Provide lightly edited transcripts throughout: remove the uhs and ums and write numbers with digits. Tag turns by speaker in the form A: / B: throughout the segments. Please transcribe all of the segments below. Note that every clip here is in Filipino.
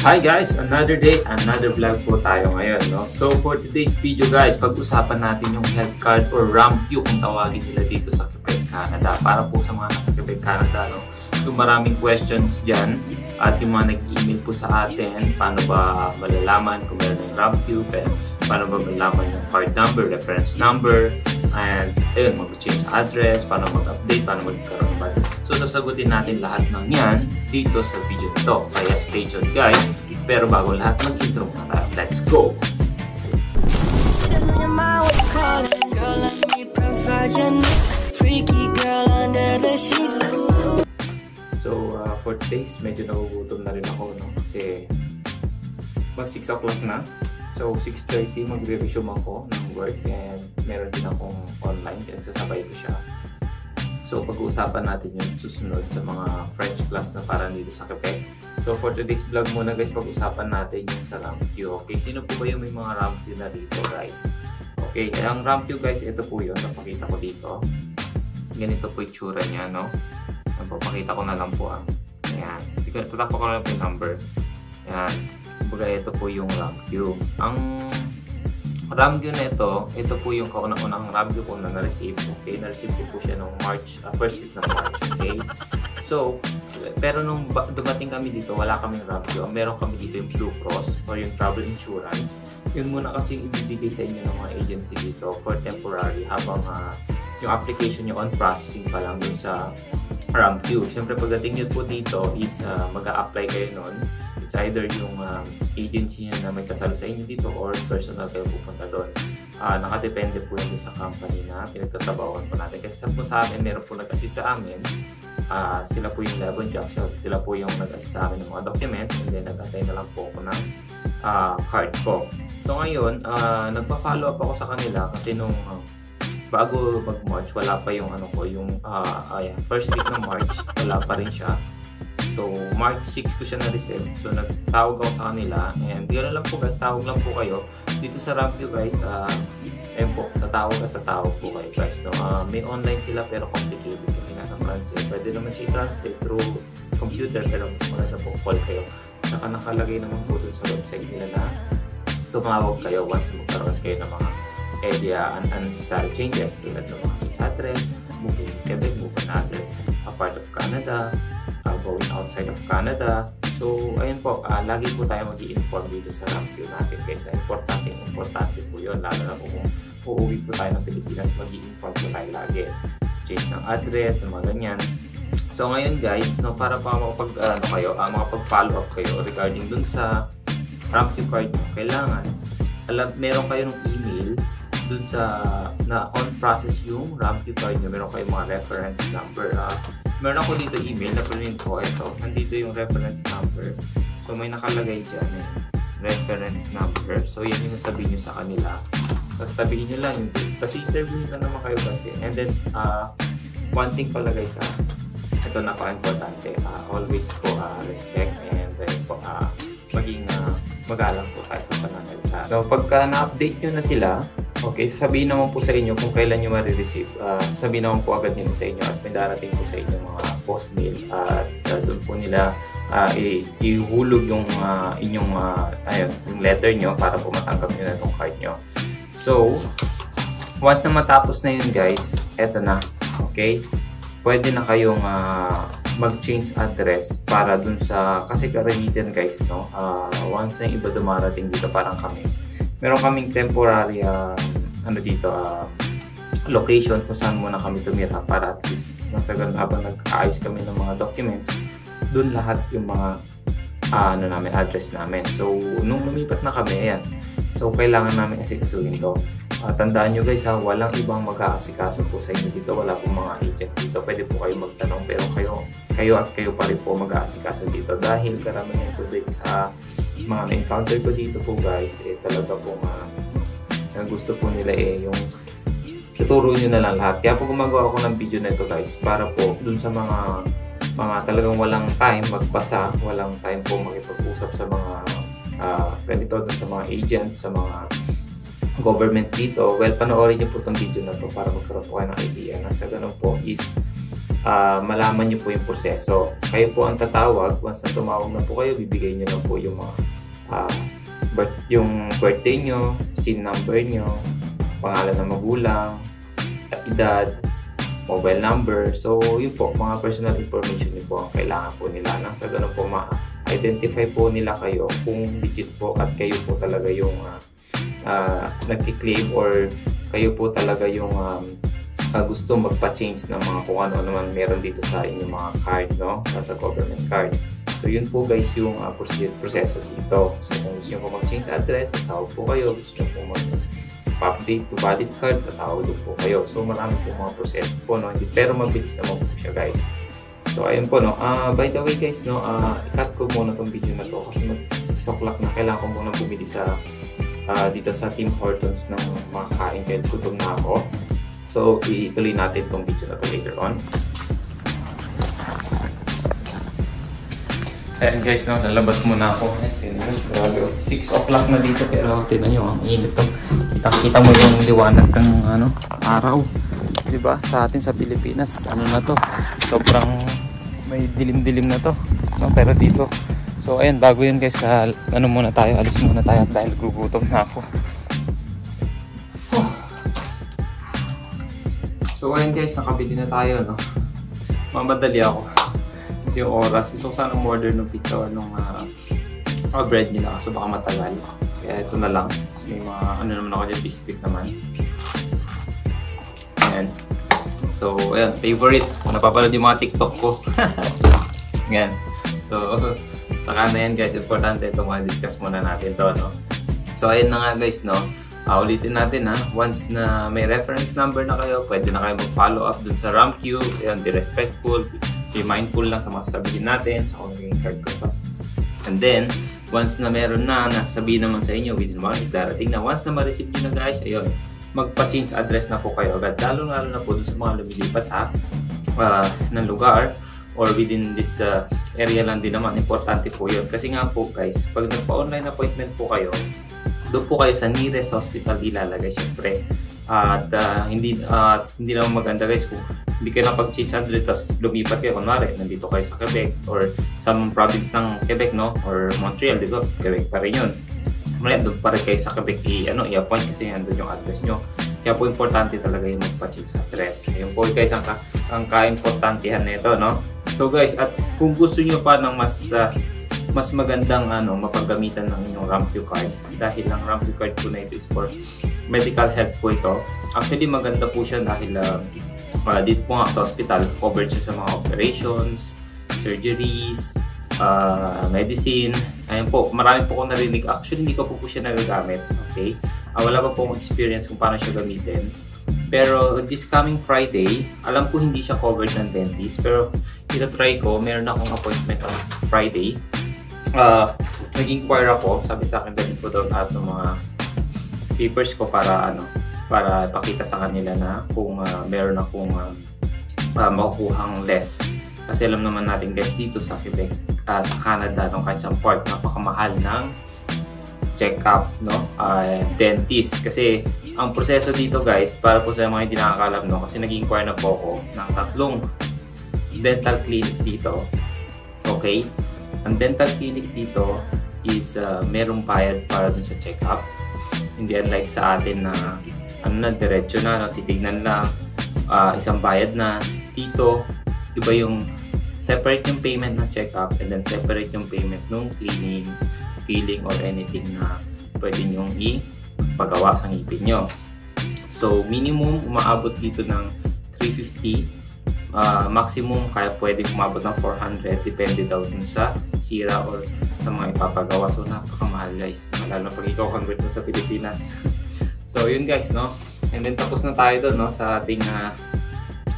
A: Hi guys! Another day, another vlog po tayo ngayon, no? So for today's video guys, pag-usapan natin yung health card or RAMQ kung tawagin nila dito sa Quebec, Canada. Para po sa mga nasa-Quebec, Canada, no? So maraming questions dyan at yung mga nag-email po sa atin, paano ba malalaman kung meron ng RAMQ, paano ba malalaman yung card number, reference number, and ayun, mag-change address, paano mag-update, paano magkaroon ng budget. So sasagutin natin lahat ng yan dito sa video nito. Kaya stay tuned guys. Pero bago lahat, mag-intro muna tayo. Let's go! So for today's, medyo nagugutom na rin ako, no? Kasi mag 6 o'clock na. So 6:30 magre-resume ako ng work and meron din akong online. Nagsasabay ko siya. So pag-uusapan natin yung susunod sa mga French class na para dito sa Quebec. So for today's vlog muna guys, pag-usapan natin yung sa RAMQ. Okay, sino po ba yung may mga RAMQ na dito guys? Okay, ang RAMQ guys, ito po yun. Napakita ko dito. Ganito po yung tsura niya, no? Napapakita ko na lang po ang. Ayan. Tatapak ko lang po yung number. Ayan. Kumbaga ito po yung RAMQ. Ang RAMQ na ito po yung kaunang-unang RAMQ ko na na-receive. Okay, na-receive ko po siya noong March, first week ng March. Okay, so, pero nung dumating kami dito, wala kaming RAMQ. Meron kami dito yung Blue Cross or yung travel insurance. Yun muna kasi yung ibibigay sa inyo ng mga agency dito for temporary habang yung application nyo on processing pa lang dun sa RAMQ. Siyempre, pagdating nyo po dito is mag-a-apply kayo nun. It's either yung agency nyo na may kasalo sa inyo dito or personal kayo pupunta doon. Nakadepende po yun sa company na pinagtatrabahuan po natin. Kasi sa amin, meron po nag-assist sa amin. Sila po yung Levon Jackson. Sila po yung nag-assist sa amin ng mga documents and then nag-attay na lang po ako ng card ko. So ngayon, nagpa-follow up ako sa kanila kasi nung bago mag-March, wala pa yung yung first week ng March, wala pa rin siya. So, March 6 ko siya na-receive. So, nagtawag ako sa kanila. And gano'n lang po guys, tawag lang po kayo. Dito sa RAMQ guys, ayun po, tatawag po kayo guys. No? May online sila pero complicated kasi nasa France. Pwede naman siya i-translate through computer pero mas maganda po call kayo. Saka nakalagay naman po dun sa website nila na tumawag kayo once magkaroon kayo ng mga unnecessary changes tulad ng mga case address, moving Quebec, moving another part of Canada, going outside of Canada. So, ayun po, lagi po tayo mag-i-inform dito sa RAMQ natin kasi importante po yun. Lalo na po kung uuwi po tayo ng Pilipinas, mag-i-inform po tayo lagi. Change ng address, mga ganyan. So, ngayon guys, no, para pa makapag-follow up kayo regarding dun sa RAMQ card nyo, kailangan, meron kayo ng email dun sa na on-process yung RAMQ card nyo, meron kayong mga reference number. Meron ako dito email na print ko. Ito, nandito yung reference number. So, may nakalagay dyan reference number. So, yan yung sabihin nyo sa kanila. Tapos, sabihin nyo lang yung date. Kasi interview nyo naman kayo kasi. And then, one thing pala guys, ito napaka-importante. Always po respect and then po, maging magalang po tayo sa pananalita. So, pagka na-update nyo na sila, okay, sabihin naman po sa inyo kung kailan nyo ma-receive. Sabihin naman po agad nila sa inyo at may darating po sa inyo mga post mail at doon po nila ihulog yung inyong yung letter nyo para po matanggap nyo na itong card nyo. So, once na matapos na yun guys, eto na. Okay? Pwede na kayong mag-change address para dun sa, kasi karamihan guys, no? Once na iba dumarating dito, parang kami. Meron kaming temporary location kung saan muna kami tumira para at least nasa ganun habang nag-aayos kami ng mga documents, dun lahat yung mga address namin. So, nung lumipat na kami, ayan. So, kailangan namin asikasuhin to. Tandaan nyo guys walang ibang mag-aasikaso po sa inyo dito. Wala pong mga agent dito. Pwede po kayo magtanong pero kayo pa rin po mag-aasikaso dito. Dahil karamihan po dito sa mga na-encounter ko dito po guys, talaga po gusto po nila yung tuturo nyo na lang lahat. Kaya po gumagawa ako ng video na ito guys para po dun sa mga talagang walang time magbasa, walang time po makipag-usap sa mga ganito dun sa mga agent, sa mga government dito. Well, panoorin nyo po itong video na to para magkaroon po kayo ng idea na sa ganun po is malaman nyo po yung proseso. Kayo po ang tatawag. Once na tumawag na po kayo, bibigay nyo lang po yung mga yung birthday nyo, SIN number nyo, pangalan ng magulang, edad, mobile number. So, yun po, mga personal information nyo po ang kailangan po nila. Nang sa ganun po, ma-identify po nila kayo kung legit po at kayo po talaga yung nagki-claim or kayo po talaga yung gusto magpa-change ng mga kung ano naman meron dito sa inyong mga card, no? Sa government card. So, yun po guys yung proseso dito. So, kung gusto nyo po mag-change address, tatawag po kayo. Gusto nyo po mag-update to valid card, tatawag po kayo. So, marami po mga proseso po, no? Pero mabilis naman po siya guys. So, ayun po, no? By the way guys, no? I-cut ko muna tong video na to kasi mag-6 o'clock na. Kailangan ko muna bumili sa dito sa Tim Hortons ng mga kain kahit gutom na ako. So, ituloy natin tong video na to later on. Ayan guys, no, lalabas muna ako. 6 o'clock na dito pero tingnan nyo, ang init to. Kita mo yung liwanag ng araw. Diba? Sa atin sa Pilipinas, ano na to? Sobrang may dilim-dilim na to. No? Pero dito, so ayan, bago yun guys, muna tayo, alis muna tayo dahil gugutom na ako. So ayan guys, nakabili na tayo, no? Mamadali ako. Kasi yung oras, gusto ko sana order ng pizza or nung bread nila kasi baka matagal. Kaya ito na lang. Kasi may mga naman ako dyan, biscuit naman. Ayan. So ayan, favorite. Napapanood yung mga TikTok ko. Ayan. So saka na yan guys, importante ito discuss muna natin to, no? So ayun na nga guys, no? Ulitin natin once na may reference number na kayo, pwede na kayo mag-follow up dun sa RAMQ. Ayan, be respectful, be mindful lang sa mga sabihin natin, sa magiging card ko pa. And then, once na meron na, nasabihin naman sa inyo within 1 week, darating na. Once na ma-receive nyo na guys, ayun, magpa-change address na po kayo agad. Lalo na po dun sa mga lumilipat ng lugar or within this area lang din naman. Importante po yun. Kasi nga po guys, pag nagpa-online appointment po kayo, doon po kayo sa nearest hospital ilalagay syempre. At hindi naman maganda guys kung hindi kayo napag-change address tapos lumipat kayo. Kunwari, nandito kayo sa Quebec or sa province ng Quebec, no? Or Montreal, dito, Quebec pa rin yun. Mali, doon pa rin kayo sa Quebec i-appoint kasi nandun yung address nyo. Kaya po importante talaga yung magpa-change address. Ayun po guys ang ka-importantehan nito, no? So guys, at kung gusto nyo pa ng mas magandang mapaggamitan ng inyong RAMQ card, dahil ang RAMQ card po na ito is for medical health po ito. Actually maganda po siya dahil dito po nga sa hospital, covered siya sa mga operations, surgeries, medicine. Ayun po, marami po akong narinig. Actually hindi ko po siya nagagamit, okay? Wala pa po akong experience kung paano siya gamitin. Pero this coming Friday, alam ko hindi siya covered ng dentist, pero ito-try ko. Meron akong appointment on Friday. Nag-inquire ako, sabi sa akin dahil ko daw lahat ng mga papers ko para pakita sa kanila na kung meron akong makukuhang less. Kasi alam naman natin guys, dito sa Quebec, sa Canada, kahit sa part, napakamahal ng check-up, no? Dentist. Kasi ang proseso dito guys, para po sa mga hindi nakakalam, no? Kasi nag-inquire na po ako ng 3 dental clinic dito. Okay? Ang dental clinic dito is merong bayad para dun sa check-up. Hindi unlike sa atin na diretso na, titignan lang, isang bayad na. Dito, iba yung separate yung payment ng check-up and then separate yung payment ng cleaning, filling or anything na pwede nyong ipagawa sa ngipin nyo. So, minimum umaabot dito ng 350. Maximum kaya pwedeng umabot ng 400, depende daw dun sa sira or sa mga ipapagawa. So napakamahal guys, lalo pag ikaw convert mo sa Pilipinas. So yun guys, no? And then tapos na tayo doon, no, sa ating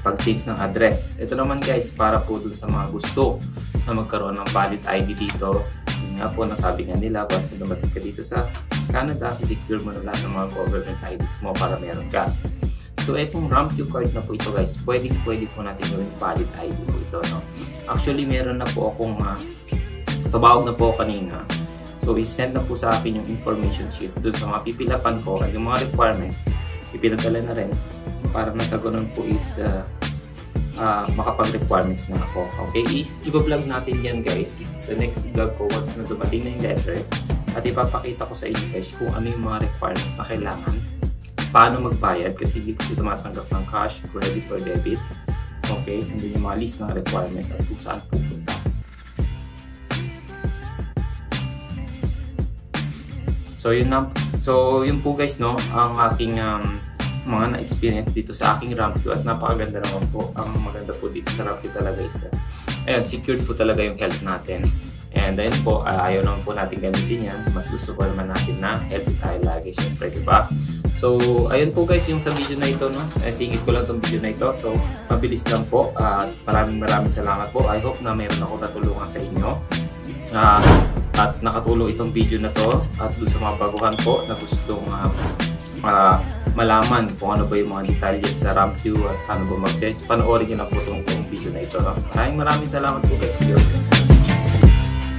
A: pag-change ng address. Ito naman guys, para po dun sa mga gusto na magkaroon ng valid ID dito. Yun nga po, nasabi nga nila, once na dumating ka dito sa Canada, secure mo na lahat ng mga government IDs mo para meron ka. So, itong RAMQ card na po ito guys, pwede po natin gawin valid ID po ito, no? Actually, meron na po akong tumawag na po kanina. So, isend na po sa akin yung information sheet doon sa mga pipilapan ko at yung mga requirements, ipinadala na rin para na sa ganun po is makapag-requirements na ako. Okay, i-vlog natin yan guys sa next vlog ko once na dumating na yung letter, at ipapakita ko sa inyo guys kung ano yung mga requirements na kailangan, paano magbayad kasi hindi ko tumatanggap ng cash, credit or debit. Okay, and then yung mga list ng requirements at kung saan pupunta. So yun po guys, no, ang aking mga na-experience dito sa aking RAMQ, at napakaganda naman po. Ang maganda po dito sa RAMQ talaga is ayun, secured po talaga yung health natin. And then po, ayaw naman po natin gamitin yan. Mas gusto po naman natin na healthy tayo lagi, syempre, diba? So, ayun po guys yung sa video na ito, no? Singit ko lang itong video na ito. So, mabilis lang po. Maraming salamat po. I hope na mayroon ako natulungan sa inyo. At nakatulong itong video na to, at dun sa mga baguhan po na gustong malaman kung ano ba yung mga detalye sa RAMQ at paano ba mag-change, panoorin nyo na po itong video na ito. No? Maraming salamat po guys. See you.